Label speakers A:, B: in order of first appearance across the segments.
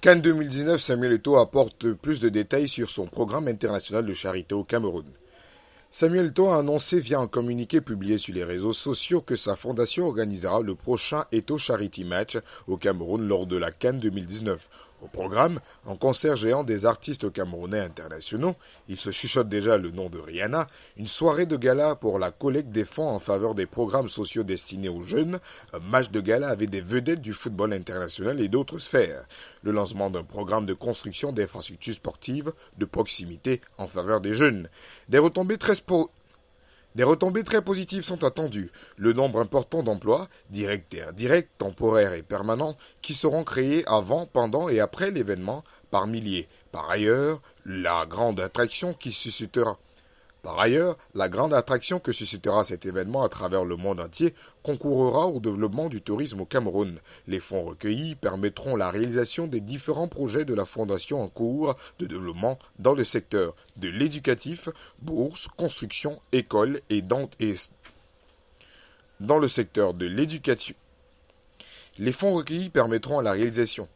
A: Cannes 2019, Samuel Eto'o apporte plus de détails sur son programme international de charité au Cameroun. Samuel Eto'o a annoncé via un communiqué publié sur les réseaux sociaux que sa fondation organisera le prochain Eto'o Charity Match au Cameroun lors de la Cannes 2019. Au programme, un concert géant des artistes camerounais internationaux, il se chuchote déjà le nom de Rihanna, une soirée de gala pour la collecte des fonds en faveur des programmes sociaux destinés aux jeunes, un match de gala avec des vedettes du football international et d'autres sphères, le lancement d'un programme de construction d'infrastructures sportives de proximité en faveur des jeunes. Des retombées très positives sont attendues. Le nombre important d'emplois, directs et indirects, temporaires et permanents, qui seront créés avant, pendant et après l'événement par milliers. Par ailleurs, la grande attraction que suscitera cet événement à travers le monde entier concourra au développement du tourisme au Cameroun. Les fonds recueillis permettront la réalisation des différents projets de la Fondation en cours de développement dans le secteur de l'éducatif, bourse, construction, école et dans le secteur de l'éducation. Les fonds recueillis permettront la réalisation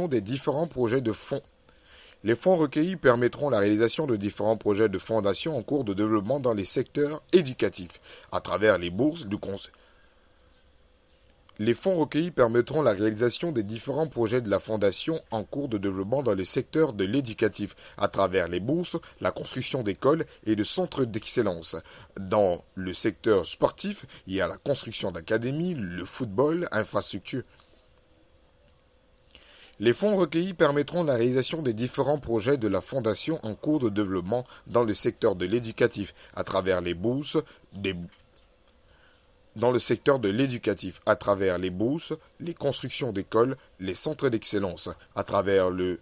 A: des différents projets de fonds. Les fonds recueillis permettront la réalisation de différents projets de fondation en cours de développement dans les secteurs éducatifs, à travers les bourses du conseil. Les fonds recueillis permettront la réalisation des différents projets de la Fondation en cours de développement dans les secteurs de l'éducatif, à travers les bourses, la construction d'écoles et de centres d'excellence. Dans le secteur sportif, il y a la construction d'académies, le football, infrastructures. Les fonds recueillis permettront la réalisation des différents projets de la Fondation en cours de développement dans le secteur de l'éducatif, à travers les bourses, les constructions d'écoles, les centres d'excellence, à travers le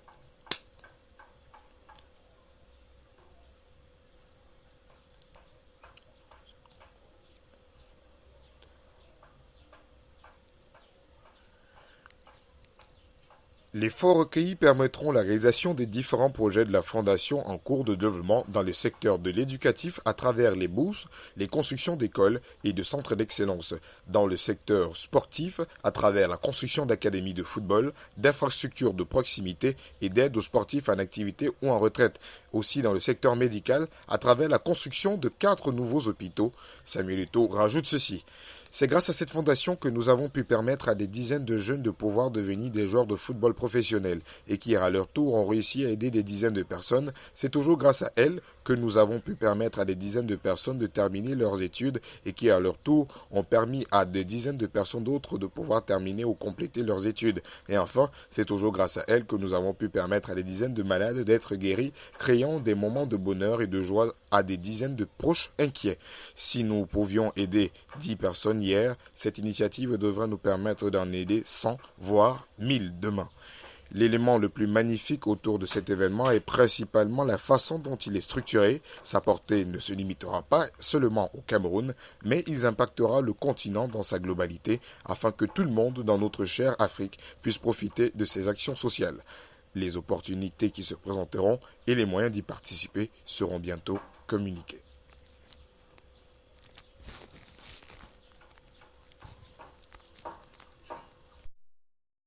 A: Les fonds recueillis permettront la réalisation des différents projets de la Fondation en cours de développement dans les secteurs de l'éducatif à travers les bourses, les constructions d'écoles et de centres d'excellence, dans le secteur sportif à travers la construction d'académies de football, d'infrastructures de proximité et d'aide aux sportifs en activité ou en retraite, aussi dans le secteur médical à travers la construction de 4 nouveaux hôpitaux. Samuel Eto'o rajoute ceci. C'est grâce à cette fondation que nous avons pu permettre à des dizaines de jeunes de pouvoir devenir des joueurs de football professionnels et qui, à leur tour, ont réussi à aider des dizaines de personnes. C'est toujours grâce à elles que nous avons pu permettre à des dizaines de personnes de terminer leurs études et qui, à leur tour, ont permis à des dizaines de personnes d'autres de pouvoir terminer ou compléter leurs études. Et enfin, c'est toujours grâce à elles que nous avons pu permettre à des dizaines de malades d'être guéris, créant des moments de bonheur et de joie à des dizaines de proches inquiets. Si nous pouvions aider 10 personnes hier, cette initiative devrait nous permettre d'en aider 100, voire 1000 demain. L'élément le plus magnifique autour de cet événement est principalement la façon dont il est structuré. Sa portée ne se limitera pas seulement au Cameroun, mais il impactera le continent dans sa globalité afin que tout le monde dans notre chère Afrique puisse profiter de ces actions sociales. Les opportunités qui se présenteront et les moyens d'y participer seront bientôt communiqués.